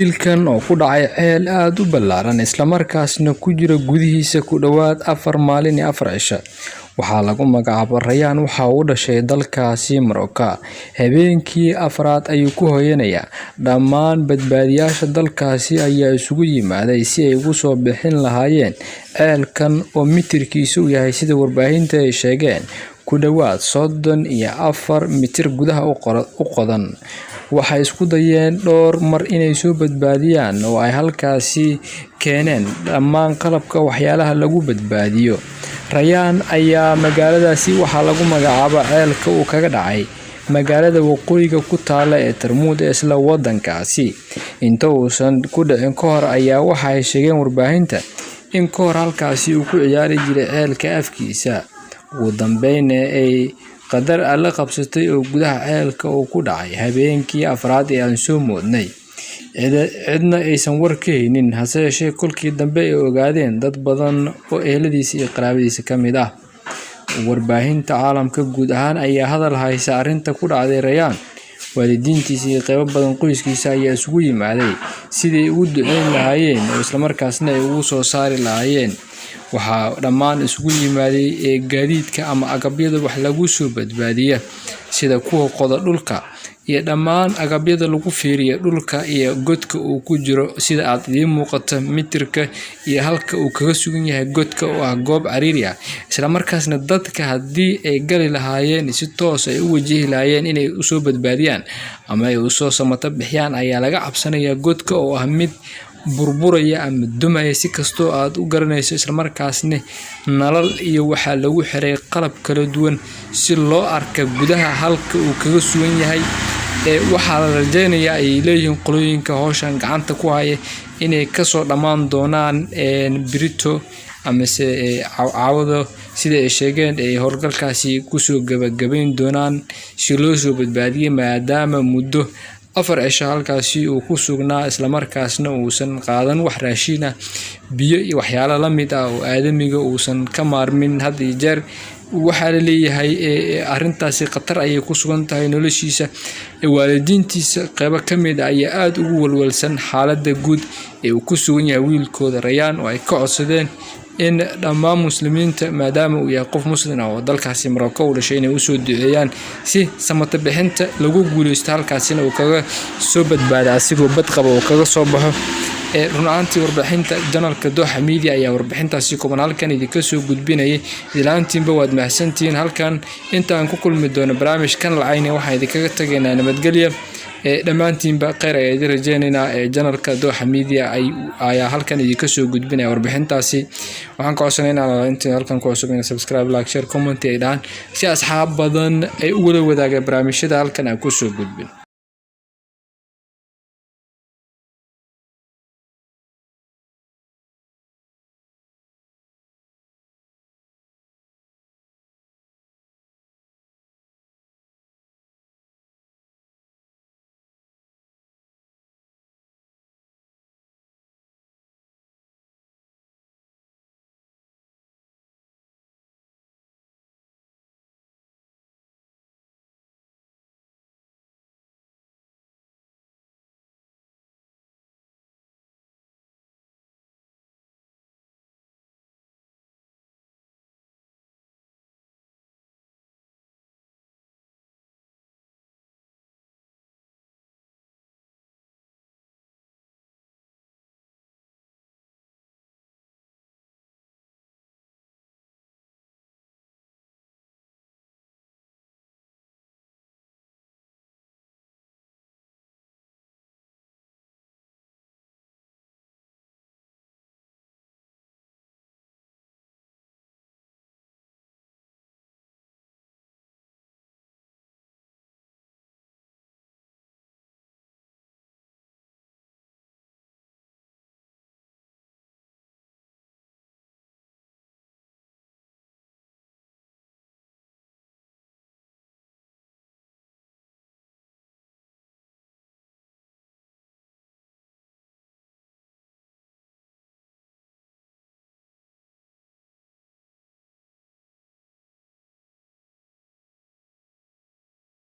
Shilkan oo ku dhacay ceel aad u ballaaran isla markaasna ku jira gudihiisa ku dhawaad 4 maalin iyo 4 cisho. Waxaa lagu magacaabay Rayaan waxa uu dhashay dalkaasi Morocco. Habeenkii afraad ayuu ku hooyanaya. Dhammaan badbaadiyaasha dalkaasi ayaa isugu yimaaday si ay ugu soo bixin lahaayeen ceelkan oo mitirkiisu yahay sida warbaahinta ay sheegeen ku dhawaad 34 mitir gudaha u qodan. Waxay isku dayeen dhowr mar inay soo badbaadiyaan oo ay halkaasi keeneen dhammaan qalabka waxyaalaha lagu badbaadiyo. Rayaan ayaa magaaladaasi waxaa lagu magacaabay ceelka uu kaga dhacay magaalada waqooyiga ku taala ee Tarmuud ee isla wadankaasi. Inta uusan ku dhicin ka hor ayaa waxay sheegeen warbaahinta in ka hor halkaasi uu ku ciyaari jiray ceelka afkiisa. Ugu dambeyn ay qadar alla qabsatay oo gudaha ceelka uu ku dhacay habeenkii afraad ee aan soo moodnay. Cidna aysan war ka haynin hase yeeshee kolkii dambe ay ogaadeen dad badan oo eheladiisa iyo qaraabadiisa ka mid ah. Warbaahinta caalamka guud ahaan ayaa hadal haysa arrinta ku dhacday Rayaan. Waalidiintiisa iyo qaybo badan qoyskiisa ayaa isugu yimaaday sidii ugu duceyn lahaayeen oo isla markaasna ay ugu soo saari lahaayeen. Waxaa dhammaan isugu yimaaday gaadiidka ama agabyada wax lagu soo badbaadiyo sida kuwa qoda dhulka iyo dhammaan agabyada lagu fiiriyo dhulka iyo godka uu ku jiro sida aad idin muuqato mitirka iyo halka uu kaga sugan yahay godka oo ah goob cariiri ah. Isla markaasna dadka haddii ay gali lahaayeen si toos ay u wajihi lahaayeen inay u soo badbaadiyaan ama ay u soo samata bixiyaan ayaa laga cabsanayaa godka oo ah mid burburaya ama dumaya si kastoo aad u garanayso. Isla markaasna nalal iyo waxa lagu xiray qalab kala duwan si loo arko gudaha halka uu kaga sugan yahay. Waxaa la rajaynayaa ay leeyihiin qolooyinka hawshan gacanta ku haya inay ka soo dhamaan doonaan Brito ama caawado sida ay sheegeen ay howlgalkaasi ku soo gabagabayn doonaan si loo soo badbaadiyo maadaama muddo 4 cisho halkaasi uu ku sugnaa isla markaasna uusan qaadan wax raashin ah biyo iyo waxyaalo la mid ah oo aadamiga uusan ka maarmin had iyo jeer. Waxaa la leeyahay arrintaasi khatar ayay ku sugan tahay noloshiisa. Waalidiintiisa qaybo ka mid ah ayaa aad ugu walwalsan xaaladda guud ee uu ku sugan yahay wiilkooda Rayaan oo ay ka codsadeen in dhammaan muslimiinta maadaama uu yahay qof muslim ah oo dalkaasi Morocco u dhashay inay u soo duceeyaan si samata bixinta lagu guuleysto halkaasina uu kaga soo badbaado asigoo bad qaba oo kaga soo baxo. Run ahaantii warbaahinta janalka Dooxa Media ayaa warbixintaasi kooban halkan idinka soo gudbinayay. Ilaantiinba waad mahadsantihiin. Halkan inta aan ku kulmi doono barnaamijkan lacayne waxaan idinkaga tagaynaa nabadgelyo. Dhammaantiinba khayr ayaan idin rajaynaynaa. Janalka Dooxa Media ayaa halkan idinka soo gudbinaya warbixintaasi. Waxaan ka codsanaynaa inta halkan ku cusub in subscribe, like, share, comment ay dhahan si asxaab badan ay u wada wadaagaan barnaamijyada halkan aan ku soo gudbin.